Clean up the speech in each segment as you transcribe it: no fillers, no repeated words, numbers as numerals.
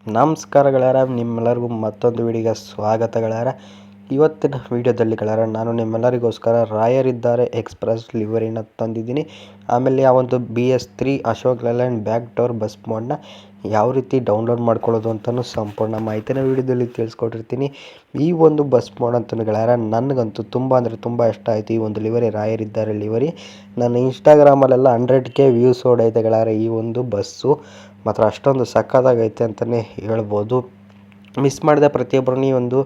ನಮಸ್ಕಾರ ಗೆಳೆಯರ, ನಿಮ್ಮೆಲ್ಲರಿಗೂ ಮತ್ತೊಂದು ವಿಡಿಯೋಗೆ ಸ್ವಾಗತ ಗೆಳೆಯರ. ಇವತ್ತಿನ ವಿಡಿಯೋದಲ್ಲಿ ಗೆಳೆಯರ ನಾನು ನಿಮ್ಮೆಲ್ಲರಿಗೋಸ್ಕರ ರಾಯರಿದ್ದಾರೆ ಎಕ್ಸ್ಪ್ರೆಸ್ ಲಿವರಿನ ತಂದಿದ್ದೀನಿ. ಆಮೇಲೆ ಆ ಒಂದು BS3 Ashok Layland back door bus ಮೋಡ್ನ ಯಾವ ರೀತಿ ಡೌನ್ಲೋಡ್ ಮಾಡ್ಕೊಳ್ಳೋದು ಅಂತಲೂ ಸಂಪೂರ್ಣ ಮಾಹಿತಿನ ವಿಡಿಯೋದಲ್ಲಿ ತಿಳಿಸ್ಕೊಟ್ಟಿರ್ತೀನಿ. ಈ ಒಂದು ಬಸ್ ಮೋಡ್ ಅಂತಲೂ ಗೆಳೆಯರ ನನಗಂತೂ ತುಂಬ ಅಂದರೆ ತುಂಬ ಇಷ್ಟ ಆಯಿತು. ಈ ಒಂದು ಲಿವರಿ ರಾಯರಿದ್ದಾರೆ ಲಿವರಿ ನನ್ನ ಇನ್ಸ್ಟಾಗ್ರಾಮಲ್ಲೆಲ್ಲ 100K ವ್ಯೂಸ್ ಹೊಡೈತೆ ಗೆಳೆಯರ. ಈ ಒಂದು ಬಸ್ಸು ಮಾತ್ರ ಅಷ್ಟೊಂದು ಸಕ್ಕತ್ತಾಗೈತೆ ಅಂತಲೇ ಹೇಳ್ಬೋದು. ಮಿಸ್ ಮಾಡಿದೆ ಪ್ರತಿಯೊಬ್ಬರೂ ಈ ಒಂದು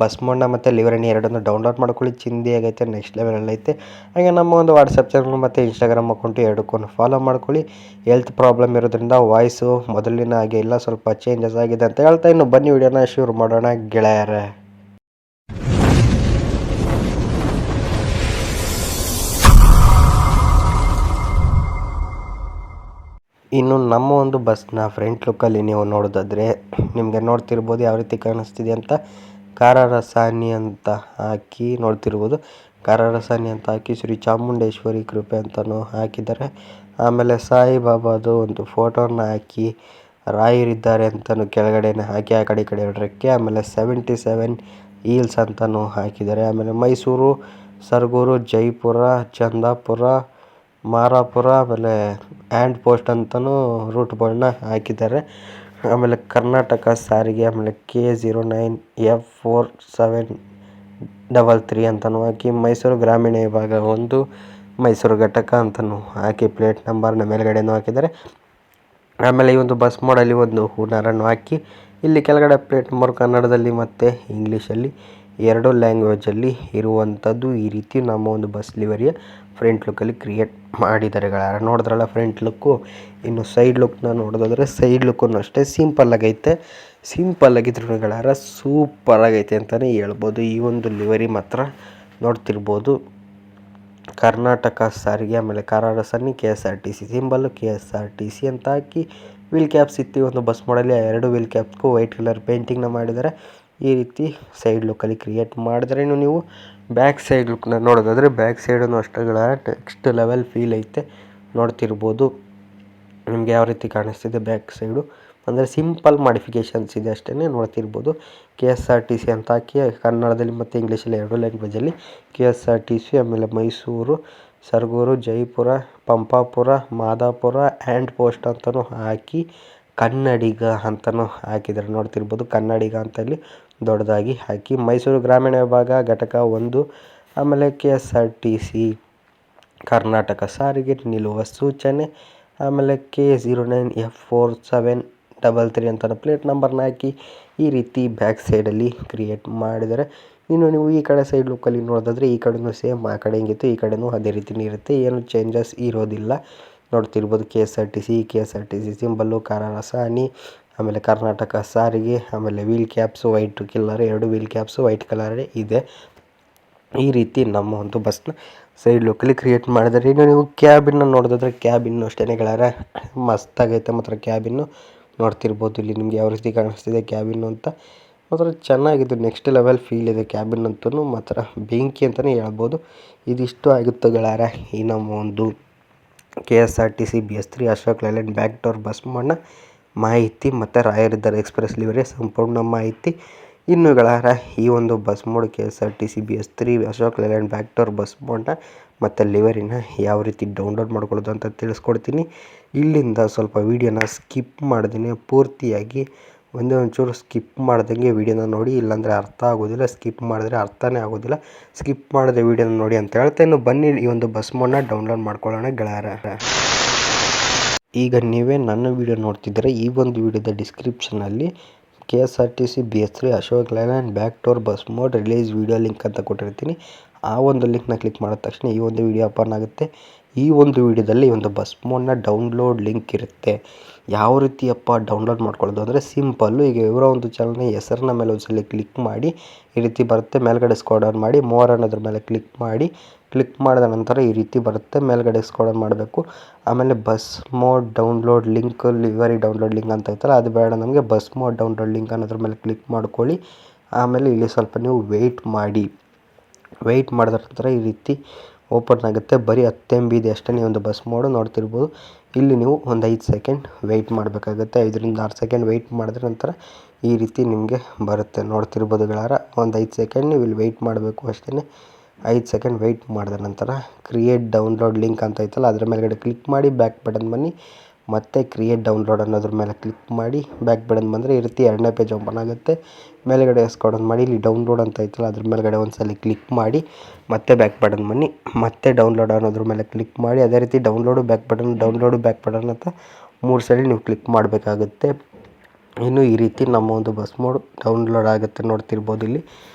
ಬಸ್ ಮೋಡ್ನ ಮತ್ತು ಲಿವರಿನ ಎರಡನ್ನು ಡೌನ್ಲೋಡ್ ಮಾಡ್ಕೊಳ್ಳಿ. ಚಿಂದಿ ಆಗೈತೆ, ನೆಕ್ಸ್ಟ್ ಲೆವೆಲ್ ಐತೆ. ಹಾಗೆ ನಮ್ಮ ಒಂದು ವಾಟ್ಸಪ್ ಚಾನಲ್ ಮತ್ತು ಇನ್ಸ್ಟಾಗ್ರಾಮ್ ಅಕೌಂಟು ಎರಡಕ್ಕೂ ಫಾಲೋ ಮಾಡ್ಕೊಳ್ಳಿ. ಹೆಲ್ತ್ ಪ್ರಾಬ್ಲಮ್ ಇರೋದ್ರಿಂದ ವಾಯ್ಸು ಮೊದಲಿನ ಹಾಗೆ ಇಲ್ಲ, ಸ್ವಲ್ಪ ಚೇಂಜಸ್ ಆಗಿದೆ ಅಂತ ಹೇಳ್ತಾ ಇನ್ನು ಬನ್ನಿ ವಿಡಿಯೋನ ಶುರು ಮಾಡೋಣ ಗೆಳೆಯರೇ. ಇನ್ನು ನಮ್ಮ ಒಂದು ಬಸ್ನ ಫ್ರಂಟ್ ಲುಕ್ಕಲ್ಲಿ ನೀವು ನೋಡೋದಾದರೆ ನಿಮಗೆ ನೋಡ್ತಿರ್ಬೋದು ಯಾವ ರೀತಿ ಕಾಣಿಸ್ತಿದೆ ಅಂತ. ಕಾರರಸಾನಿ ಅಂತ ಹಾಕಿ ನೋಡ್ತಿರ್ಬೋದು. ಕಾರರಸಾನಿ ಅಂತ ಹಾಕಿ ಶ್ರೀ ಚಾಮುಂಡೇಶ್ವರಿ ಕೃಪೆ ಅಂತಲೂ ಹಾಕಿದ್ದಾರೆ. ಆಮೇಲೆ ಸಾಯಿಬಾಬಾದು ಒಂದು ಫೋಟೋನ ಹಾಕಿ ರಾಯರಿದ್ದಾರೆ ಅಂತಲೂ ಕೆಳಗಡೆನೇ ಹಾಕಿ ಆ ಕಡೆ ರೆಕ್ಕೆ. ಆಮೇಲೆ 77 ಈಲ್ಸ್ ಅಂತಲೂ ಹಾಕಿದ್ದಾರೆ. ಆಮೇಲೆ ಮೈಸೂರು, ಸರಗೂರು, ಜೈಪುರ, ಚಂದಾಪುರ, ಮಾರಾಪುರ, ಆಮೇಲೆ ಹ್ಯಾಂಡ್ ಪೋಸ್ಟ್ ಅಂತಲೂ ರೂಟ್ ಬೋರ್ಡ್ನ ಹಾಕಿದ್ದಾರೆ. ಆಮೇಲೆ ಕರ್ನಾಟಕ ಸಾರಿಗೆ, ಆಮೇಲೆ K09F4733 ಅಂತಲೂ ಹಾಕಿ ಮೈಸೂರು ಗ್ರಾಮೀಣ ವಿಭಾಗ 1 ಮೈಸೂರು ಘಟಕ ಅಂತಲೂ ಹಾಕಿ ಪ್ಲೇಟ್ ನಂಬರ್ನ ಮೇಲ್ಗಡೆನೂ ಹಾಕಿದ್ದಾರೆ. ಆಮೇಲೆ ಈ ಒಂದು ಬಸ್ ಮೋಡಲ್ಲಿ ಒಂದು ಹೂನಾರನ್ನು ಹಾಕಿ ಇಲ್ಲಿ ಕೆಳಗಡೆ ಪ್ಲೇಟ್ ನಂಬರ್ ಕನ್ನಡದಲ್ಲಿ ಮತ್ತು ಇಂಗ್ಲೀಷಲ್ಲಿ 2 ಲ್ಯಾಂಗ್ವೇಜಲ್ಲಿ ಇರುವಂಥದ್ದು. ಈ ರೀತಿ ನಮ್ಮ ಒಂದು ಬಸ್ ಲಿವರಿಯ ಫ್ರಂಟ್ ಲುಕ್ಕಲ್ಲಿ ಕ್ರಿಯೇಟ್ ಮಾಡಿದ್ದಾರೆ ಗೆಳೆಯರ. ನೋಡಿದ್ರಲ್ಲ ಫ್ರಂಟ್ ಲುಕ್ಕು. ಇನ್ನು ಸೈಡ್ ಲುಕ್ನ ನೋಡೋದಾದರೆ ಸೈಡ್ ಲುಕ್ಕೂ ಅಷ್ಟೇ ಸಿಂಪಲ್ ಆಗಿದ್ರು ಗೆಳೆಯರ ಸೂಪರ್ ಆಗೈತೆ ಅಂತಲೇ ಹೇಳ್ಬೋದು. ಈ ಒಂದು ಲಿವರಿ ಮಾತ್ರ ನೋಡ್ತಿರ್ಬೋದು. ಕರ್ನಾಟಕ ಸಾರಿಗೆ, ಆಮೇಲೆ ಕಾರರಸಾನಿ, KSRTC ಸಿಂಬಲ್ಲು KSRTC ಅಂತ ಹಾಕಿ ವೀಲ್ ಕ್ಯಾಪ್ಸ್ ಇತ್ತು. ಒಂದು ಬಸ್ ಮಾಡಲಿ 2 ವೀಲ್ ಕ್ಯಾಪ್ಸ್ಗೂ ವೈಟ್ ಕಲರ್ ಪೇಂಟಿಂಗ್ನ ಮಾಡಿದ್ದಾರೆ. ಈ ರೀತಿ ಸೈಡ್ ಲುಕ್ಕಲ್ಲಿ ಕ್ರಿಯೇಟ್ ಮಾಡಿದರೆ ಇನ್ನು ನೀವು ಬ್ಯಾಕ್ ಸೈಡ್ ಲುಕ್ನ ನೋಡೋದಾದರೆ ಬ್ಯಾಕ್ ಸೈಡನ್ನು ಅಷ್ಟೇ ಗೆಳೆಯರ ನೆಕ್ಸ್ಟ್ ಲೆವೆಲ್ ಫೀಲ್ ಐತೆ. ನೋಡ್ತಿರ್ಬೋದು ನಿಮಗೆ ಯಾವ ರೀತಿ ಕಾಣಿಸ್ತಿದೆ ಬ್ಯಾಕ್ ಸೈಡು. ಅಂದರೆ ಸಿಂಪಲ್ ಮಾಡಿಫಿಕೇಷನ್ಸ್ ಇದೆ ಅಷ್ಟೇ. ನೋಡ್ತಿರ್ಬೋದು KSRTC ಅಂತ ಹಾಕಿ ಕನ್ನಡದಲ್ಲಿ ಮತ್ತು ಇಂಗ್ಲೀಷಲ್ಲಿ 2 ಲ್ಯಾಂಗ್ವೇಜಲ್ಲಿ KSRTC. ಆಮೇಲೆ ಮೈಸೂರು, ಸರಗೂರು, ಜೈಪುರ, ಪಂಪಾಪುರ, ಮಾದಾಪುರ, ಹ್ಯಾಂಡ್ ಪೋಸ್ಟ್ ಅಂತಲೂ ಹಾಕಿ ಕನ್ನಡಿಗ ಅಂತಲೂ ಹಾಕಿದ್ದಾರೆ. ನೋಡ್ತಿರ್ಬೋದು ಕನ್ನಡಿಗ ಅಂತಲ್ಲಿ ದೊಡ್ಡದಾಗಿ ಹಾಕಿ ಮೈಸೂರು ಗ್ರಾಮೀಣ ವಿಭಾಗ ಘಟಕ 1, ಆಮೇಲೆ KSRTC ಕರ್ನಾಟಕ ಸಾರಿಗೆ ನಿಲ್ಲುವ ಸೂಚನೆ, ಆಮೇಲೆ K09F4733 ಅಂತ ಪ್ಲೇಟ್ ನಂಬರ್ನ ಹಾಕಿ ಈ ರೀತಿ ಬ್ಯಾಕ್ ಸೈಡಲ್ಲಿ ಕ್ರಿಯೇಟ್ ಮಾಡಿದ್ದಾರೆ. ಇನ್ನು ನೀವು ಈ ಕಡೆ ಸೈಡ್ ಲುಕ್ಕಲ್ಲಿ ನೋಡೋದಾದರೆ ಈ ಕಡೆಯೂ ಸೇಮ್, ಆ ಕಡೆ ಹೆಂಗಿತ್ತು ಈ ಕಡೆಯೂ ಅದೇ ರೀತಿಯೇ ಇರುತ್ತೆ, ಏನು ಚೇಂಜಸ್ ಇರೋದಿಲ್ಲ. ನೋಡ್ತಿರ್ಬೋದು KSRTC ಸಿಂಬಲ್ಲು ಕಾರರಸಾನಿ, ಆಮೇಲೆ ಕರ್ನಾಟಕ ಸಾರಿಗೆ, ಆಮೇಲೆ wheel caps white colour 2 wheel caps white ಕಲರೇ ಇದೆ. ಈ ರೀತಿ ನಮ್ಮ ಒಂದು ಬಸ್ನ ಸೈಡ್ ಲುಕ್ಕಲ್ಲಿ ಕ್ರಿಯೇಟ್ ಮಾಡಿದ್ದಾರೆ. ಇನ್ನು ನೀವು ಕ್ಯಾಬಿನ್ನ ನೋಡೋದಾದರೆ ಕ್ಯಾಬಿನ್ನು ಅಷ್ಟೇ ಗೆಳೆಯರ ಮಸ್ತಾಗೈತೆ ಮಾತ್ರ ಕ್ಯಾಬಿನ್ನು. ನೋಡ್ತಿರ್ಬೋದು ಇಲ್ಲಿ ನಿಮಗೆ ಯಾವ ರೀತಿ ಕಾಣಿಸ್ತಿದೆ ಕ್ಯಾಬಿನ್ನು ಅಂತ. ಮಾತ್ರ ಚೆನ್ನಾಗಿದ್ದು ನೆಕ್ಸ್ಟ್ ಲೆವೆಲ್ ಫೀಲ್ ಇದೆ ಕ್ಯಾಬಿನ್ ಅಂತೂ ಮಾತ್ರ ಬೆಂಕಿ ಅಂತಲೇ ಹೇಳ್ಬೋದು. ಇದಿಷ್ಟು ಆಗುತ್ತೆ ಗೆಳೆಯರ ಈ ನಮ್ಮ ಒಂದು KSRTC BS3 Ashok Layland back door bus ಮೋಡ್ನ ಮಾಹಿತಿ ಮತ್ತು ರಾಯರಿದ್ದಾರೆ ಎಕ್ಸ್ಪ್ರೆಸ್ ಲಿವರಿಯ ಸಂಪೂರ್ಣ ಮಾಹಿತಿ. ಇನ್ನು ಗೆಳೆಯರ ಈ ಒಂದು bus mod KSRTC BS3 Ashok Layland back door bus ಮೋಡ್ನ ಮತ್ತು ಲಿವರಿನ ಯಾವ ರೀತಿ ಡೌನ್ಲೋಡ್ ಮಾಡ್ಕೊಳ್ಳೋದು ಅಂತ ತಿಳಿಸ್ಕೊಡ್ತೀನಿ. ಇಲ್ಲಿಂದ ಸ್ವಲ್ಪ ವೀಡಿಯೋನ ಸ್ಕಿಪ್ ಮಾಡ್ತೀನಿ, ಪೂರ್ತಿಯಾಗಿ ಒಂಚೂರು ಸ್ಕಿಪ್ ಮಾಡ್ದಂಗೆ ವೀಡಿಯೋನ ನೋಡಿ, ಇಲ್ಲಾಂದರೆ ಅರ್ಥ ಆಗೋದಿಲ್ಲ. ಸ್ಕಿಪ್ ಮಾಡಿದ್ರೆ ಅರ್ಥನೇ ಆಗೋದಿಲ್ಲ. ಸ್ಕಿಪ್ ಮಾಡದೆ ವೀಡಿಯೋನ ನೋಡಿ ಅಂತ ಹೇಳ್ತಾ ಇನ್ನು ಬನ್ನಿ ಈ ಒಂದು ಬಸ್ ಮೋಡ್ನ ಡೌನ್ಲೋಡ್ ಮಾಡ್ಕೊಳ್ಳೋಣ ಗೆಳೆಯರ. ಈಗ ನೀವೇ ನನ್ನ ವೀಡಿಯೋ ನೋಡ್ತಿದ್ದರೆ ಈ ಒಂದು ವೀಡಿಯೋದ ಡಿಸ್ಕ್ರಿಪ್ಷನಲ್ಲಿ KSRTC BS3 Ashok Layland back door bus mod release video link ಅಂತ ಕೊಟ್ಟಿರ್ತೀನಿ. ಆ ಒಂದು ಲಿಂಕ್ನ ಕ್ಲಿಕ್ ಮಾಡಿದ ತಕ್ಷಣ ಈ ಒಂದು ವೀಡಿಯೋ ಓಪನ್ ಆಗುತ್ತೆ. ಈ ಒಂದು ವೀಡಿಯೋದಲ್ಲಿ ಈ ಒಂದು ಬಸ್ ಮೋಡ್ನ ಡೌನ್ಲೋಡ್ ಲಿಂಕ್ ಇರುತ್ತೆ. ಯಾವ ರೀತಿಯಪ್ಪ ಡೌನ್ಲೋಡ್ ಮಾಡ್ಕೊಳ್ಳೋದು ಅಂದರೆ ಸಿಂಪಲ್ಲು. ಈಗ ಇವರ ಒಂದು ಚಾನಲ್ನ ಹೆಸರನ್ನ ಮೇಲೆ ಒಂದ್ಸಲ ಕ್ಲಿಕ್ ಮಾಡಿ ಈ ರೀತಿ ಬರುತ್ತೆ. ಮೇಲ್ಗಡೆ ಸ್ಕ್ರೋಲ್ ಡೌನ್ ಮಾಡಿ ಮೋರ್ ಅನ್ನೋದ್ರ ಮೇಲೆ ಕ್ಲಿಕ್ ಮಾಡಿದ ನಂತರ ಈ ರೀತಿ ಬರುತ್ತೆ. ಮೇಲ್ಗಡೆ ಸ್ಕ್ರೋಲ್ ಡೌನ್ ಮಾಡಬೇಕು. ಆಮೇಲೆ bus mode download link livery download link ಅಂತ ಐತಲ್ಲ ಅದು ಬೇಡ ನಮಗೆ. ಬಸ್ ಮೋಡ್ ಡೌನ್ಲೋಡ್ ಲಿಂಕ್ ಅನ್ನೋದ್ರ ಮೇಲೆ ಕ್ಲಿಕ್ ಮಾಡ್ಕೊಳ್ಳಿ. ಆಮೇಲೆ ಇಲ್ಲಿ ಸ್ವಲ್ಪ ನೀವು ವೆಯ್ಟ್ ಮಾಡಿದ ನಂತರ ಈ ರೀತಿ ಓಪನ್ ಆಗುತ್ತೆ. ಬರೀ 10 MB ಇದೆ ಅಷ್ಟೇ. ಈ ಒಂದು ಬಸ್ ಮೋಡು ನೋಡ್ತಿರ್ಬೋದು. ಇಲ್ಲಿ ನೀವು ಒಂದು 5 ಸೆಕೆಂಡ್ ವೆಯ್ಟ್ ಮಾಡಬೇಕಾಗುತ್ತೆ. 5ರಿಂದ 6 ಸೆಕೆಂಡ್ ವೆಯ್ಟ್ ಮಾಡಿದ್ರೆ ನಂತರ ಈ ರೀತಿ ನಿಮಗೆ ಬರುತ್ತೆ. ನೋಡ್ತಿರ್ಬೋದು ಗೆಳೆಯರ, ಒಂದು 5 ಸೆಕೆಂಡ್ ನೀವು ಇಲ್ಲಿ ವೆಯ್ಟ್ ಮಾಡಬೇಕು ಅಷ್ಟೇ. 5 ಸೆಕೆಂಡ್ ವೆಯ್ಟ್ ಮಾಡಿದ ನಂತರ ಕ್ರಿಯೇಟ್ ಡೌನ್ಲೋಡ್ ಲಿಂಕ್ ಅಂತ ಐತಲ್ಲ ಅದರ ಮೇಲ್ಗಡೆ ಕ್ಲಿಕ್ ಮಾಡಿ ಬ್ಯಾಕ್ ಬಟನ್ ಬನ್ನಿ. ಮತ್ತೆ ಕ್ರಿಯೇಟ್ ಡೌನ್ಲೋಡ್ ಅನ್ನೋದ್ರ ಮೇಲೆ ಕ್ಲಿಕ್ ಮಾಡಿ ಬ್ಯಾಕ್ ಬಟನ್ ಬಂದರೆ ಈ ರೀತಿ 2ನೇ ಪೇಜ್ ಓಪನ್ ಆಗುತ್ತೆ. ಮೇಲ್ಗಡೆ ಸ್ಕ್ರಾಲ್ ಮಾಡಿ ಇಲ್ಲಿ ಡೌನ್ಲೋಡ್ ಅಂತ ಐತಲ್ಲ ಅದ್ರ ಮೇಲ್ಗಡೆ ಒಂದ್ಸಲ ಕ್ಲಿಕ್ ಮಾಡಿ ಮತ್ತೆ ಬ್ಯಾಕ್ ಬಟನ್ ಬನ್ನಿ. ಮತ್ತೆ ಡೌನ್ಲೋಡ್ ಅನ್ನೋದ್ರ ಮೇಲೆ ಕ್ಲಿಕ್ ಮಾಡಿ ಅದೇ ರೀತಿ ಡೌನ್ಲೋಡು ಬ್ಯಾಕ್ ಬಟನ್ ಅಂತ 3 ಸಲ ನೀವು ಕ್ಲಿಕ್ ಮಾಡಬೇಕಾಗುತ್ತೆ. ಇನ್ನು ಈ ರೀತಿ ನಮ್ಮ ಒಂದು ಬಸ್ ಮೋಡ್ ಡೌನ್ಲೋಡ್ ಆಗುತ್ತೆ. ನೋಡ್ತಿರ್ಬೋದು ಇಲ್ಲಿ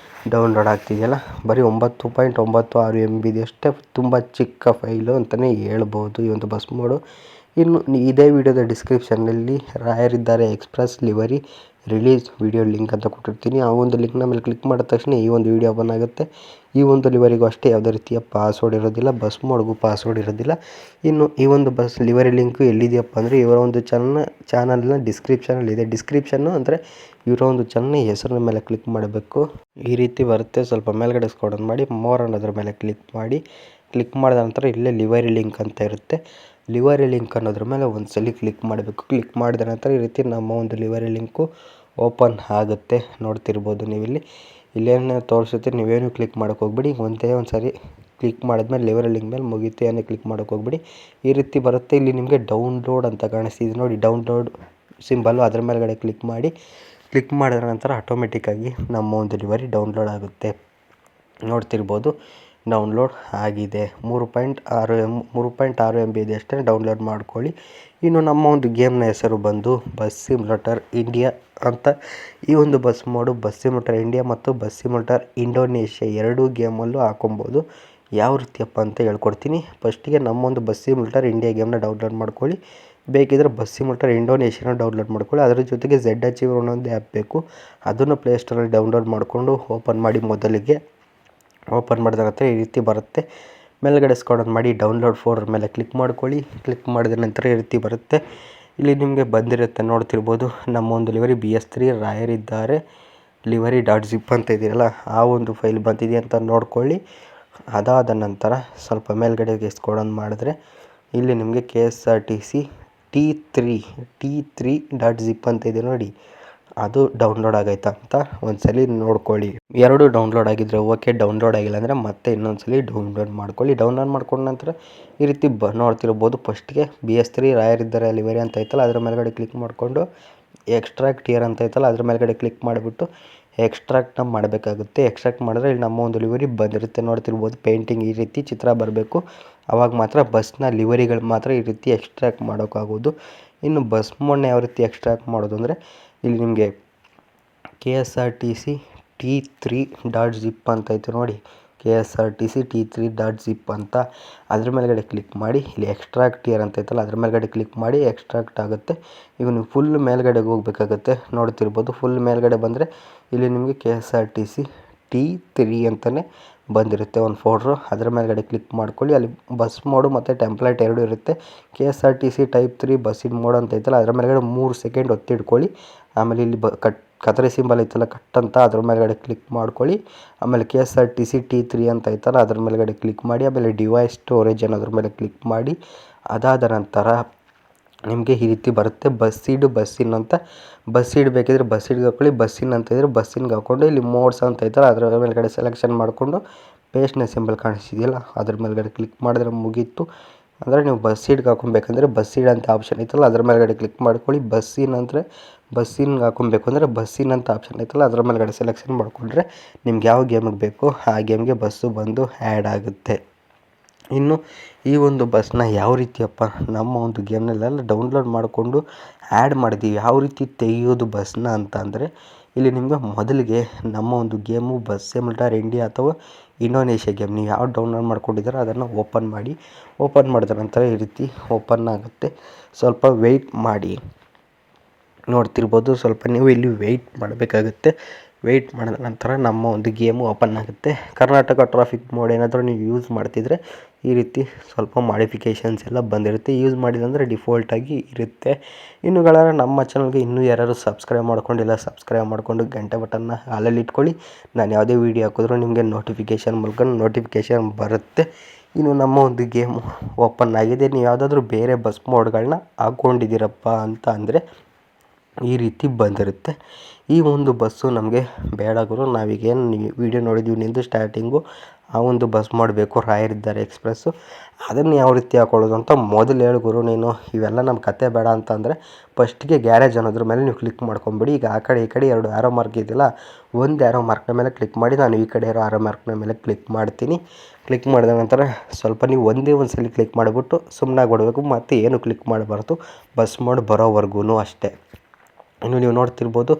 ಡೌನ್ಲೋಡ್ ಆಗ್ತಿದೆಯಲ್ಲ, ಬರೀ 9.96 MB ಇದೆಯಷ್ಟೇ. ತುಂಬ ಚಿಕ್ಕ ಫೈಲು ಅಂತಲೇ ಹೇಳ್ಬೋದು ಈ ಒಂದು ಬಸ್ ಮೋಡು. ಇನ್ನು ಇದೇ ವಿಡಿಯೋದ ಡಿಸ್ಕ್ರಿಪ್ಷನ್ನಲ್ಲಿ ರಾಯರಿದ್ದಾರೆ express livery release video link ಅಂತ ಕೊಟ್ಟಿರ್ತೀನಿ. ಆ ಒಂದು ಲಿಂಕ್ನ ಮೇಲೆ ಕ್ಲಿಕ್ ಮಾಡಿದ ತಕ್ಷಣ ಈ ಒಂದು ವಿಡಿಯೋ ಓಪನ್ ಆಗುತ್ತೆ. ಈ ಒಂದು ಲಿವರಿಗೂ ಅಷ್ಟೇ ಯಾವುದೇ ರೀತಿಯ ಪಾಸ್ವರ್ಡ್ ಇರೋದಿಲ್ಲ, ಬಸ್ ಮೋಡ್ಗೂ ಪಾಸ್ವರ್ಡ್ ಇರೋದಿಲ್ಲ. ಇನ್ನು ಈ ಒಂದು ಬಸ್ ಲಿವರಿ ಲಿಂಕು ಎಲ್ಲಿದೆಯಪ್ಪ ಅಂದರೆ ಇವರ ಒಂದು ಚಾನಲ್ನ ಡಿಸ್ಕ್ರಿಪ್ಷನಲ್ಲಿದೆ. ಡಿಸ್ಕ್ರಿಪ್ಷನ್ನು ಅಂದರೆ ಇವರ ಒಂದು ಚಾನಲ್ನ ಹೆಸರಿನ ಮೇಲೆ ಕ್ಲಿಕ್ ಮಾಡಬೇಕು. ಈ ರೀತಿ ಬರುತ್ತೆ. ಸ್ವಲ್ಪ ಮೇಲ್ಗಡೆ ಸ್ಕ್ರಾಲ್ ಮಾಡಿ ಮೋರ್ ಅನ್ನೋದ್ರ ಮೇಲೆ ಕ್ಲಿಕ್ ಮಾಡಿ. ಕ್ಲಿಕ್ ಮಾಡಿದ ನಂತರ ಇಲ್ಲೇ ಲಿವರಿ ಲಿಂಕ್ ಅಂತ ಇರುತ್ತೆ. ಲಿವರಿ ಲಿಂಕ್ ಅನ್ನೋದ್ರ ಮೇಲೆ ಒಂದ್ಸಲಿ ಕ್ಲಿಕ್ ಮಾಡಬೇಕು. ಕ್ಲಿಕ್ ಮಾಡಿದ ನಂತರ ಈ ರೀತಿ ನಮ್ಮ ಒಂದು ಲಿವರಿ ಲಿಂಕು ಓಪನ್ ಆಗುತ್ತೆ. ನೋಡ್ತಿರ್ಬೋದು ನೀವಿಲ್ಲಿ ಇಲ್ಲೇನು ತೋರಿಸುತ್ತೆ. ನೀವೇನು ಕ್ಲಿಕ್ ಮಾಡೋಕೆ ಹೋಗ್ಬಿಡಿ. ಒಂದೇ ಒಂದು ಸಾರಿ ಕ್ಲಿಕ್ ಮಾಡಿದ್ಮೇಲೆ ಲಿವರಿ ಲಿಂಕ್ ಮೇಲೆ ಮುಗೀತು, ಏನೇ ಕ್ಲಿಕ್ ಮಾಡೋಕೆ ಹೋಗ್ಬಿಡಿ. ಈ ರೀತಿ ಬರುತ್ತೆ. ಇಲ್ಲಿ ನಿಮಗೆ ಡೌನ್ಲೋಡ್ ಅಂತ ಕಾಣಿಸ್ತಿದೆ ನೋಡಿ, ಡೌನ್ಲೋಡ್ ಸಿಂಬಲ್ಲು ಅದರ ಮೇಲ್ಗಡೆ ಕ್ಲಿಕ್ ಮಾಡಿ. ಕ್ಲಿಕ್ ಮಾಡಿದ ನಂತರ ಆಟೋಮೆಟಿಕ್ಕಾಗಿ ನಮ್ಮ ಒಂದು ಲಿವರಿ ಡೌನ್ಲೋಡ್ ಆಗುತ್ತೆ. ನೋಡ್ತಿರ್ಬೋದು ಡೌನ್ಲೋಡ್ ಆಗಿದೆ. 3.6 MB ಇದೆ ಅಷ್ಟೇ. ಡೌನ್ಲೋಡ್ ಮಾಡ್ಕೊಳ್ಳಿ. ಇನ್ನು ನಮ್ಮ ಒಂದು ಗೇಮ್ನ ಹೆಸರು ಬಂದು ಬಸ್ ಸಿಮ್ಯುಲೇಟರ್ ಇಂಡಿಯಾ ಅಂತ. ಈ ಒಂದು bus mode bus simulator India ಮತ್ತು ಬಸ್ ಸಿಮ್ಯುಲೇಟರ್ ಇಂಡೋನೇಷ್ಯಾ ಎರಡೂ ಗೇಮಲ್ಲೂ ಹಾಕೊಬೋದು. ಯಾವ ರೀತಿಯಪ್ಪ ಅಂತ ಹೇಳ್ಕೊಡ್ತೀನಿ. ಫಸ್ಟಿಗೆ ನಮ್ಮೊಂದು ಬಸ್ ಸಿಮ್ಯುಲೇಟರ್ ಇಂಡಿಯಾ ಗೇಮ್ನ ಡೌನ್ಲೋಡ್ ಮಾಡ್ಕೊಳ್ಳಿ. ಬೇಕಿದ್ದರೆ ಬಸ್ ಸಿಮ್ಯುಲೇಟರ್ ಇಂಡೋನೇಷ್ಯಾನ ಡೌನ್ಲೋಡ್ ಮಾಡ್ಕೊಳ್ಳಿ. ಅದರ ಜೊತೆಗೆ ZH ಅನ್ನೊಂದು ಆ್ಯಪ್ ಬೇಕು. ಅದನ್ನು ಪ್ಲೇಸ್ಟೋರಲ್ಲಿ ಡೌನ್ಲೋಡ್ ಮಾಡಿಕೊಂಡು ಓಪನ್ ಮಾಡಿ. ಮೊದಲಿಗೆ ಓಪನ್ ಮಾಡಿದ ನಂತರ ಈ ರೀತಿ ಬರುತ್ತೆ. ಮೇಲ್ಗಡೆ ಸ್ಕ್ರಾಲ್ ಮಾಡಿ ಡೌನ್ಲೋಡ್ ಫೋಲ್ಡರ್ ಮೇಲೆ ಕ್ಲಿಕ್ ಮಾಡ್ಕೊಳ್ಳಿ. ಕ್ಲಿಕ್ ಮಾಡಿದ ನಂತರ ಈ ರೀತಿ ಬರುತ್ತೆ. ಇಲ್ಲಿ ನಿಮಗೆ ಬಂದಿರುತ್ತೆ ನೋಡ್ತಿರ್ಬೋದು. ನಮ್ಮ ಒಂದು ಲಿವರಿ BS3 ರಾಯರಿದ್ದಾರೆ livery.zip ಅಂತ ಇದೆಯಲ್ಲ ಆ ಒಂದು ಫೈಲ್ ಬಂದಿದೆ ಅಂತ ನೋಡ್ಕೊಳ್ಳಿ. ಅದಾದ ನಂತರ ಸ್ವಲ್ಪ ಮೇಲ್ಗಡೆಗೆ ಸ್ಕ್ರಾಲ್ ಮಾಡಿದ್ರೆ ಇಲ್ಲಿ ನಿಮಗೆ KSRTC T3.zip ಅಂತ ಇದೆ ನೋಡಿ, ಅದು ಡೌನ್ಲೋಡ್ ಆಗೈತಾ ಅಂತ ಒಂದ್ಸಲಿ ನೋಡ್ಕೊಳ್ಳಿ. ಎರಡು ಡೌನ್ಲೋಡ್ ಆಗಿದ್ರೆ ಓಕೆ, ಡೌನ್ಲೋಡ್ ಆಗಿಲ್ಲ ಅಂದರೆ ಮತ್ತೆ ಇನ್ನೊಂದ್ಸಲಿ ಡೌನ್ಲೋಡ್ ಮಾಡ್ಕೊಳ್ಳಿ. ಡೌನ್ಲೋಡ್ ಮಾಡ್ಕೊಂಡ ನಂತರ ಈ ರೀತಿ ನೋಡ್ತಿರ್ಬೋದು. ಫಸ್ಟ್ಗೆ BS3 ರಾಯರಿದ್ದಾರೆ ಲಿವರಿ ಅಂತ ಐತಲ್ಲ ಅದರ ಮೇಲ್ಗಡೆ ಕ್ಲಿಕ್ ಮಾಡಿಕೊಂಡು ಎಕ್ಸ್ಟ್ರಾಕ್ಟ್ ಹಿಯರ್ ಅಂತ ಐತಲ್ಲ ಅದ್ರ ಮೇಲ್ಗಡೆ ಕ್ಲಿಕ್ ಮಾಡಿಬಿಟ್ಟು ಎಕ್ಸ್ಟ್ರಾಕ್ಟ್ನ ಮಾಡಬೇಕಾಗುತ್ತೆ. ಎಕ್ಸ್ಟ್ರಾಕ್ಟ್ ಮಾಡಿದ್ರೆ ಇಲ್ಲಿ ನಮ್ಮ ಒಂದು ಲಿವರಿ ಬಂದಿರುತ್ತೆ. ನೋಡ್ತಿರ್ಬೋದು ಪೇಂಟಿಂಗ್ ಈ ರೀತಿ ಚಿತ್ರ ಬರಬೇಕು. ಆವಾಗ ಮಾತ್ರ ಬಸ್ನ ಲಿವರಿಗಳು ಮಾತ್ರ ಈ ರೀತಿ ಎಕ್ಸ್ಟ್ರಾಕ್ಟ್ ಮಾಡೋಕ್ಕಾಗೋದು. ಇನ್ನು ಬಸ್ ಮೋಡ್ನ ಯಾವ ರೀತಿ ಎಕ್ಸ್ಟ್ರಾಕ್ಟ್ ಮಾಡೋದು ಅಂದರೆ ಇಲ್ಲಿ ನಿಮಗೆ KSRTC T3.zip ಅಂತ ಐತೆ ನೋಡಿ, KSRTC T3.zip ಅಂತ ಅದ್ರ ಮೇಲ್ಗಡೆ ಕ್ಲಿಕ್ ಮಾಡಿ. ಇಲ್ಲಿ ಎಕ್ಸ್ಟ್ರಾಕ್ಟ್ ಹಿಯರ್ ಅಂತ ಐತಲ್ಲ ಅದ್ರ ಮೇಲ್ಗಡೆ ಕ್ಲಿಕ್ ಮಾಡಿ ಎಕ್ಸ್ಟ್ರಾಕ್ಟ್ ಆಗುತ್ತೆ. ಈಗ ನೀವು ಫುಲ್ ಮೇಲ್ಗಡೆಗೆ ಹೋಗಬೇಕಾಗುತ್ತೆ. ನೋಡ್ತಿರ್ಬೋದು ಫುಲ್ ಮೇಲ್ಗಡೆ ಬಂದರೆ ಇಲ್ಲಿ ನಿಮಗೆ KSRTC T3 ಅಂತಲೇ ಬಂದಿರುತ್ತೆ ಒಂದು ಫೋಲ್ಡ್ರು. ಅದರ ಮೇಲ್ಗಡೆ ಕ್ಲಿಕ್ ಮಾಡ್ಕೊಳ್ಳಿ. ಅಲ್ಲಿ ಬಸ್ ಮೋಡು ಮತ್ತು ಟೆಂಪ್ಲೇಟ್ ಎರಡು ಇರುತ್ತೆ. KSRTC Type 3 ಬಸ್ಸಿನ ಮೋಡ್ ಅಂತ ಐತಲ್ಲ ಅದರ ಮೇಲ್ಗಡೆ 3 ಸೆಕೆಂಡ್ ಒತ್ತಿಡ್ಕೊಳ್ಳಿ. ಆಮೇಲೆ ಇಲ್ಲಿ ಕತ್ತರಿ ಸಿಂಬಲ್ ಐತಲ್ಲ ಕಟ್ ಅಂತ ಅದ್ರ ಮೇಲ್ಗಡೆ ಕ್ಲಿಕ್ ಮಾಡ್ಕೊಳ್ಳಿ. ಆಮೇಲೆ KSRTC T3 ಅಂತ ಐತಲ್ಲ ಅದ್ರ ಮೇಲ್ಗಡೆ ಕ್ಲಿಕ್ ಮಾಡಿ. ಆಮೇಲೆ ಡಿವೈಸ್ ಸ್ಟೋರೇಜ್ ಅನ್ನೋದ್ರ ಮೇಲೆ ಕ್ಲಿಕ್ ಮಾಡಿ. ಅದಾದ ನಂತರ ನಿಮಗೆ ಈ ರೀತಿ ಬರುತ್ತೆ. ಬಸ್ಸಿನ್ ಅಂತ. ಬಸ್ಸಿಡ್ ಬೇಕಿದ್ರೆ ಬಸ್ಸಿಡ್ಗೆ ಹಾಕೊಳ್ಳಿ. ಬಸ್ಸಿನ್ ಅಂತ ಇದ್ದರೆ ಬಸ್ಸಿನ್ಗೆ ಹಾಕ್ಕೊಂಡು ಇಲ್ಲಿ ಮೋಡ್ಸ್ ಅಂತ ಐತಲ್ಲ ಅದರ ಮೇಲ್ಗಡೆ ಸೆಲೆಕ್ಷನ್ ಮಾಡಿಕೊಂಡು ಪೇಸ್ಟ್ನ ಸಿಂಬಲ್ ಕಾಣಿಸ್ತಿದೆಯಲ್ಲ ಅದ್ರ ಮೇಲ್ಗಡೆ ಕ್ಲಿಕ್ ಮಾಡಿದ್ರೆ ಮುಗೀತು. ಅಂದರೆ ನೀವು ಬಸ್ಸಿಡ್ಗೆ ಹಾಕೊಬೇಕಂದ್ರೆ ಬಸ್ಸಿಡ್ ಅಂತ ಆಪ್ಷನ್ ಐತಲ್ಲ ಅದ್ರ ಮೇಲ್ಗಡೆ ಕ್ಲಿಕ್ ಮಾಡ್ಕೊಳ್ಳಿ. ಬಸ್ಸಿನ್ ಅಂದರೆ ಬಸ್ಸಿನ್ಗೆ ಹಾಕೊಬೇಕು ಅಂದರೆ ಬಸ್ಸಿನ್ ಅಂತ ಆಪ್ಷನ್ ಐತಲ್ಲ ಅದ್ರ ಮೇಲ್ಗಡೆ ಸೆಲೆಕ್ಷನ್ ಮಾಡಿಕೊಂಡ್ರೆ ನಿಮ್ಗೆ ಯಾವ ಗೇಮಿಗೆ ಬೇಕೋ ಆ ಗೇಮ್ಗೆ ಬಸ್ಸು ಬಂದು ಆ್ಯಡ್ ಆಗುತ್ತೆ. ಇನ್ನು ಈ ಒಂದು ಬಸ್ನ ಯಾವ ರೀತಿಯಪ್ಪ ನಮ್ಮ ಒಂದು ಗೇಮ್ನಲ್ಲೆಲ್ಲ ಡೌನ್ಲೋಡ್ ಮಾಡಿಕೊಂಡು ಆ್ಯಡ್ ಮಾಡಿದ್ದೀವಿ. ಯಾವ ರೀತಿ ತೆಗೆಯೋದು ಬಸ್ನ ಅಂತ ಅಂದರೆ ಇಲ್ಲಿ ನಿಮಗೆ ಮೊದಲಿಗೆ ನಮ್ಮ ಒಂದು ಗೇಮು ಬಸ್ ಸಿಮ್ಯುಲೇಟರ್ ಇಂಡಿಯಾ ಅಥವಾ ಇಂಡೋನೇಷ್ಯಾ ಗೇಮ್ ನೀವು ಯಾವ ಡೌನ್ಲೋಡ್ ಮಾಡ್ಕೊಂಡಿದ್ದೀರೋ ಅದನ್ನು ಓಪನ್ ಮಾಡಿ. ಓಪನ್ ಮಾಡಿದ ನಂತರ ಈ ರೀತಿ ಓಪನ್ ಆಗುತ್ತೆ. ಸ್ವಲ್ಪ ವೆಯ್ಟ್ ಮಾಡಿ. ನೋಡ್ತಿರ್ಬೋದು ಸ್ವಲ್ಪ ನೀವು ಇಲ್ಲಿ ವೆಯ್ಟ್ ಮಾಡಬೇಕಾಗುತ್ತೆ. ವೆಯ್ಟ್ ಮಾಡಿದ ನಂತರ ನಮ್ಮ ಒಂದು ಗೇಮು ಓಪನ್ ಆಗುತ್ತೆ. ಕರ್ನಾಟಕ ಟ್ರಾಫಿಕ್ ಮೋಡ್ ಏನಾದರೂ ನೀವು ಯೂಸ್ ಮಾಡ್ತಿದ್ರೆ ಈ ರೀತಿ ಸ್ವಲ್ಪ ಮಾಡಿಫಿಕೇಷನ್ಸ್ ಎಲ್ಲ ಬಂದಿರುತ್ತೆ. ಯೂಸ್ ಮಾಡಿಲ್ಲ ಅಂದರೆ ಡಿಫಾಲ್ಟಾಗಿ ಇರುತ್ತೆ. ಇನ್ನು ಗೆಳೆಯರೆ ನಮ್ಮ ಚಾನಲ್ಗೆ ಇನ್ನೂ ಯಾರು ಸಬ್ಸ್ಕ್ರೈಬ್ ಮಾಡ್ಕೊಂಡಿಲ್ಲ ಸಬ್ಸ್ಕ್ರೈಬ್ ಮಾಡಿಕೊಂಡು ಗಂಟೆ ಬಟನ್ನ ಹಾಲಲ್ಲಿ ಇಟ್ಕೊಳ್ಳಿ. ನಾನು ಯಾವುದೇ ವೀಡಿಯೋ ಹಾಕಿದ್ರೂ ನಿಮಗೆ ನೋಟಿಫಿಕೇಷನ್ ಮೂಲಕ ನೋಟಿಫಿಕೇಷನ್ ಬರುತ್ತೆ. ಇನ್ನು ನಮ್ಮ ಒಂದು ಗೇಮು ಓಪನ್ ಆಗಿದೆ. ನೀವು ಯಾವುದಾದ್ರೂ ಬೇರೆ ಬಸ್ ಮೋಡ್ಗಳನ್ನ ಹಾಕ್ಕೊಂಡಿದ್ದೀರಪ್ಪ ಅಂತ ಅಂದರೆ ಈ ರೀತಿ ಬಂದಿರುತ್ತೆ. ಈ ಒಂದು ಬಸ್ಸು ನಮಗೆ ಬೇಡ ಗುರು, ನಾವೀಗೇನು ವೀಡಿಯೋ ನೋಡಿದ್ದೀವಿ ನಿಂದು ಸ್ಟಾರ್ಟಿಂಗು, ಆ ಒಂದು ಬಸ್ ಮಾಡಬೇಕು ರಾಯರಿದ್ದಾರೆ ಎಕ್ಸ್ಪ್ರೆಸ್ಸು, ಅದನ್ನು ಯಾವ ರೀತಿ ಹಾಕೊಳ್ಳೋದು ಅಂತ ಮೊದಲು ಹೇಳು ಗುರು ನೀನು. ಇವೆಲ್ಲ ನಮ್ಮ ಕತೆ ಬೇಡ ಅಂತ ಅಂದರೆ ಫಸ್ಟಿಗೆ ಗ್ಯಾರೇಜ್ ಅನ್ನೋದ್ರ ಮೇಲೆ ನೀವು ಕ್ಲಿಕ್ ಮಾಡ್ಕೊಂಬಿಡಿ. ಈಗ ಆ ಕಡೆ ಈ ಕಡೆ 2 ಆರೋ ಮಾರ್ಕ್ ಇದೆಯಲ್ಲ, ಒಂದು ಆರೋ ಮಾರ್ಕ್ನ ಮೇಲೆ ಕ್ಲಿಕ್ ಮಾಡಿ, ನಾನು ಈ ಕಡೆ ಇರೋ ಆರೋ ಮಾರ್ಕ್ನ ಮೇಲೆ ಕ್ಲಿಕ್ ಮಾಡ್ತೀನಿ. ಕ್ಲಿಕ್ ಮಾಡಿದ ನಂತರ ಸ್ವಲ್ಪ ನೀವು ಒಂದೇ ಒಂದು ಸಲ ಕ್ಲಿಕ್ ಮಾಡಿಬಿಟ್ಟು ಸುಮ್ಮನೆ ಬಿಡಬೇಕು, ಮತ್ತು ಏನು ಕ್ಲಿಕ್ ಮಾಡಬಾರ್ದು ಬಸ್ ಮೋಡ್ ಬರೋವರೆಗೂ ಅಷ್ಟೇ. ಇನ್ನು ನೀವು ನೋಡ್ತಿರ್ಬೋದು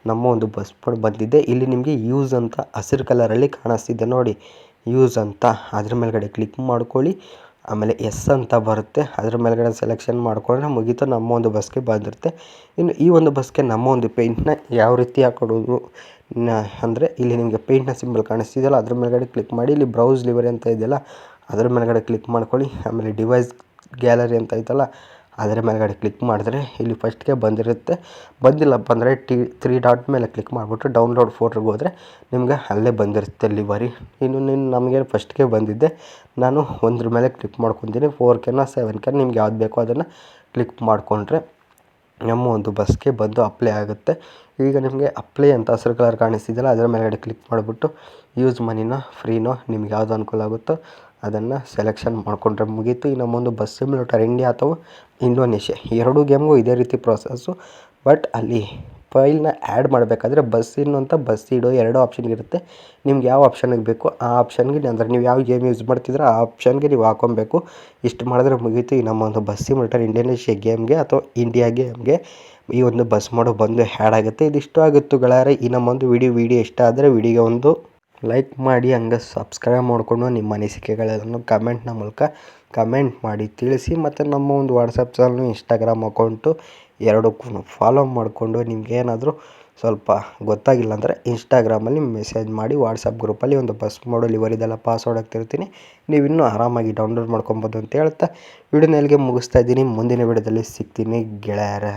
ನಮ್ಮ ಒಂದು ಬಸ್ ಮೋಡ್ ಬಂದಿದೆ. ಇಲ್ಲಿ ನಿಮಗೆ ಯೂಸ್ ಅಂತ ಹಸಿರು ಕಲರಲ್ಲಿ ಕಾಣಿಸ್ತಿದೆ ನೋಡಿ, ಯೂಸ್ ಅಂತ, ಅದ್ರ ಮೇಲ್ಗಡೆ ಕ್ಲಿಕ್ ಮಾಡ್ಕೊಳ್ಳಿ. ಆಮೇಲೆ ಎಸ್ ಅಂತ ಬರುತ್ತೆ, ಅದ್ರ ಮೇಲ್ಗಡೆ ಸೆಲೆಕ್ಷನ್ ಮಾಡಿಕೊಂಡ್ರೆ ಮುಗೀತು, ನಮ್ಮ ಒಂದು ಬಸ್ಗೆ ಬಂದಿರುತ್ತೆ. ಇನ್ನು ಈ ಒಂದು ಬಸ್ಗೆ ನಮ್ಮ ಒಂದು ಪೇಂಟ್ನ ಯಾವ ರೀತಿ ಹಾಕೊಡೋದು ಅಂದರೆ ಇಲ್ಲಿ ನಿಮಗೆ ಪೇಂಟ್ನ ಸಿಂಬಲ್ ಕಾಣಿಸ್ತಿದೆಯಲ್ಲ, ಅದ್ರ ಮೇಲ್ಗಡೆ ಕ್ಲಿಕ್ ಮಾಡಿ. ಇಲ್ಲಿ ಬ್ರೌಸ್ ಲಿವರಿ ಅಂತ ಇದೆಯಲ್ಲ, ಅದ್ರ ಮೇಲ್ಗಡೆ ಕ್ಲಿಕ್ ಮಾಡ್ಕೊಳ್ಳಿ. ಆಮೇಲೆ ಡಿವೈಸ್ ಗ್ಯಾಲರಿ ಅಂತ ಐತಲ್ಲ, ಅದರ ಮೇಲ್ಗಡೆ ಕ್ಲಿಕ್ ಮಾಡಿದ್ರೆ ಇಲ್ಲಿ ಫಸ್ಟ್ಗೆ ಬಂದಿರುತ್ತೆ. ಬಂದಿಲ್ಲಪ್ಪ ಅಂದರೆ 3 ಡಾಟ್ ಮೇಲೆ ಕ್ಲಿಕ್ ಮಾಡಿಬಿಟ್ಟು ಡೌನ್ಲೋಡ್ ಫೋಟೋಗೆ ಹೋದರೆ ನಿಮ್ಗೆ ಅಲ್ಲೇ ಬಂದಿರುತ್ತೆ ಲಿವರಿ. ಇನ್ನು ನಮಗೆ ಫಸ್ಟ್ಗೆ ಬಂದಿದ್ದೆ, ನಾನು ಒಂದ್ರ ಮೇಲೆ ಕ್ಲಿಕ್ ಮಾಡ್ಕೊತೀನಿ. 4Kನ 7K ನಿಮ್ಗೆ ಯಾವ್ದು ಬೇಕೋ ಅದನ್ನು ಕ್ಲಿಕ್ ಮಾಡಿಕೊಂಡ್ರೆ ನಮ್ಮ ಒಂದು ಬಸ್ಗೆ ಬಂದು ಅಪ್ಲೈ ಆಗುತ್ತೆ. ಈಗ ನಿಮಗೆ ಅಪ್ಲೈ ಅಂತ ಹಸಿರು ಕಲರ್ ಕಾಣಿಸ್ತಿದೆಯಲ್ಲ, ಅದರ ಮೇಲ್ಗಡೆ ಕ್ಲಿಕ್ ಮಾಡಿಬಿಟ್ಟು ಯೂಸ್ ಮನಿನೋ ಫ್ರೀನೋ ನಿಮ್ಗೆ ಯಾವುದು ಅನುಕೂಲ ಆಗುತ್ತೋ ಅದನ್ನು ಸೆಲೆಕ್ಷನ್ ಮಾಡಿಕೊಂಡ್ರೆ ಮುಗೀತು. ಈ ನಮ್ಮೊಂದು ಬಸ್ ಸಿಮ್ಯುಲೇಟರ್ ಇಂಡಿಯಾ ಅಥವಾ ಇಂಡೋನೇಷ್ಯಾ 2 ಗೇಮ್ಗೂ ಇದೇ ರೀತಿ ಪ್ರೋಸೆಸ್ಸು. ಬಟ್ ಅಲ್ಲಿ ಫೈಲ್ನ ಆ್ಯಡ್ ಮಾಡಬೇಕಾದ್ರೆ ಬಸ್ಸಿನ್ನು ಅಂತ ಬಸ್ಸಿಡೋ 2 ಆಪ್ಷನ್ ಇರುತ್ತೆ. ನಿಮ್ಗೆ ಯಾವ ಆಪ್ಷನ್ಗೆ ಬೇಕು ಆ ಆಪ್ಷನ್ಗೆ, ಅಂದರೆ ನೀವು ಯಾವ ಗೇಮ್ ಯೂಸ್ ಮಾಡ್ತಿದ್ರೆ ಆ ಆಪ್ಷನ್ಗೆ ನೀವು ಹಾಕೊಬೇಕು. ಇಷ್ಟು ಮಾಡಿದ್ರೆ ಮುಗೀತು. ಈ ನಮ್ಮ ಒಂದು ಬಸ್ ಸಿಮ್ಯುಲೇಟರ್ ಇಂಡೋನೇಷ್ಯಾ ಗೇಮ್ಗೆ ಅಥವಾ ಇಂಡಿಯಾ ಗೇಮ್ಗೆ ಈ ಒಂದು ಬಸ್ ಮೋಡ್ ಬಂದು ಆ್ಯಡ್ ಆಗುತ್ತೆ. ಇದಿಷ್ಟು ಆಗುತ್ತೆ ಗೆಳೆಯರೇ ಈ ನಮ್ಮೊಂದು ವಿಡಿಯೋ ಇಷ್ಟ ಆದರೆ ವಿಡಿಯೋಗೆ ಒಂದು ಲೈಕ್ ಮಾಡಿ, ಹಂಗೆ ಸಬ್ಸ್ಕ್ರೈಬ್ ಮಾಡಿಕೊಂಡು ನಿಮ್ಮ ಅನಿಸಿಕೆಗಳನ್ನು ಕಮೆಂಟ್ನ ಮೂಲಕ ಕಮೆಂಟ್ ಮಾಡಿ ತಿಳಿಸಿ. ಮತ್ತು ನಮ್ಮ ಒಂದು ವಾಟ್ಸಪ್ ಚಾನಲ್, ಇನ್ಸ್ಟಾಗ್ರಾಮ್ ಅಕೌಂಟು ಎರಡಕ್ಕೂ ಫಾಲೋ ಮಾಡಿಕೊಂಡು ನಿಮಗೇನಾದರೂ ಸ್ವಲ್ಪ ಗೊತ್ತಾಗಿಲ್ಲ ಅಂದರೆ ಇನ್ಸ್ಟಾಗ್ರಾಮಲ್ಲಿ ಮೆಸೇಜ್ ಮಾಡಿ. ವಾಟ್ಸಪ್ ಗ್ರೂಪಲ್ಲಿ ಒಂದು ಬಸ್ ಮೋಡಲ್ಲಿ ಇವರಿದೆಲ್ಲ ಪಾಸ್ವರ್ಡ್ ಆಗ್ತಿರ್ತೀನಿ, ನೀವು ಇನ್ನೂ ಆರಾಮಾಗಿ ಡೌನ್ಲೋಡ್ ಮಾಡ್ಕೊಬೋದು ಅಂತ ಹೇಳ್ತಾ ವಿಡಿಯೋನ ಎಲ್ಲಿಗೆ ಮುಗಿಸ್ತಾ ಇದ್ದೀನಿ. ಮುಂದಿನ ವಿಡಿಯೋದಲ್ಲಿ ಸಿಗ್ತೀನಿ ಗೆಳೆಯರೇ.